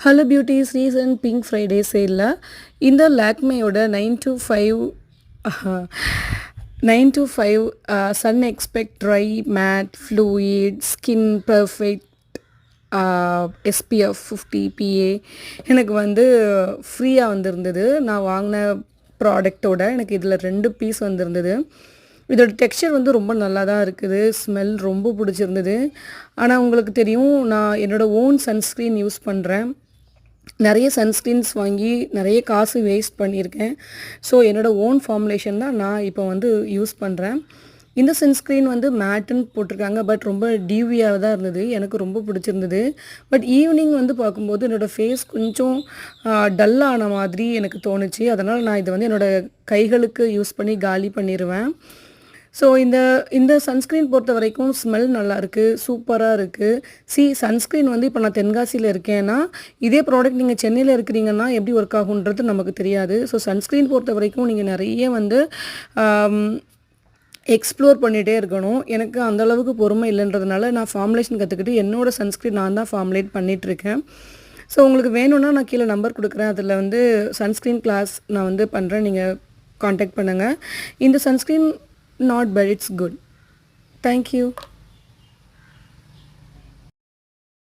Hello beauties, recent pink Friday சேலில் இந்த லாக்மேயோட 9 to 5 sun expert tri matte fluid skin perfect SPF 50 PA எனக்கு வந்து ஃப்ரீயாக வந்திருந்தது. நான் வாங்கின ப்ராடக்டோட எனக்கு இதில் 2 பீஸ் வந்திருந்தது. இதோட டெக்ஸ்சர் வந்து ரொம்ப நல்லா தான் இருக்குது. ஸ்மெல் ரொம்ப பிடிச்சிருந்தது. ஆனால் உங்களுக்கு தெரியும், நான் என்னோடய ஓன் சன்ஸ்க்ரீன் யூஸ் பண்ணுறேன். நிறைய சன்ஸ்க்ரீன்ஸ் வாங்கி நிறைய காசு வேஸ்ட் பண்ணியிருக்கேன். ஸோ என்னோடய ஓன் ஃபார்முலேஷன் தான் நான் இப்போ வந்து யூஸ் பண்ணுறேன். இந்த சன்ஸ்க்ரீன் வந்து மேட்டுன்னு போட்டிருக்காங்க. பட் ரொம்ப டியூவியாக தான் இருந்தது. எனக்கு ரொம்ப பிடிச்சிருந்தது. பட் ஈவினிங் வந்து பார்க்கும்போது என்னோடய ஃபேஸ் கொஞ்சம் டல்லான மாதிரி எனக்கு தோணுச்சு. அதனால் நான் இதை வந்து என்னோடய கைகளுக்கு யூஸ் பண்ணி காலி பண்ணிடுவேன். ஸோ இந்த சன்ஸ்க்ரீன் பொறுத்த வரைக்கும் ஸ்மெல் நல்லாயிருக்கு, சூப்பராக இருக்குது. சன்ஸ்க்ரீன் வந்து இப்போ நான் தென்காசியில் இருக்கேன்னா, இதே ப்ராடக்ட் நீங்கள் சென்னையில் இருக்கிறீங்கன்னா எப்படி ஒர்க் ஆகுன்றது நமக்கு தெரியாது. ஸோ சன்ஸ்க்ரீன் பொறுத்த வரைக்கும் நீங்கள் நிறைய வந்து எக்ஸ்ப்ளோர் பண்ணிகிட்டே இருக்கணும். எனக்கு அந்தளவுக்கு பொறுமை இல்லைன்றதுனால நான் ஃபார்முலேஷன் கற்றுக்கிட்டு என்னோடய சன்ஸ்க்ரீன் நான் தான் ஃபார்முலேட் பண்ணிகிட்ருக்கேன். ஸோ உங்களுக்கு வேணும்னா நான் கீழே நம்பர் கொடுக்குறேன். அதில் வந்து சன்ஸ்க்ரீன் கிளாஸ் நான் வந்து பண்ணுறேன். நீங்கள் காண்டாக்ட் பண்ணுங்கள். இந்த sunscreen not bad, it's good. Thank you.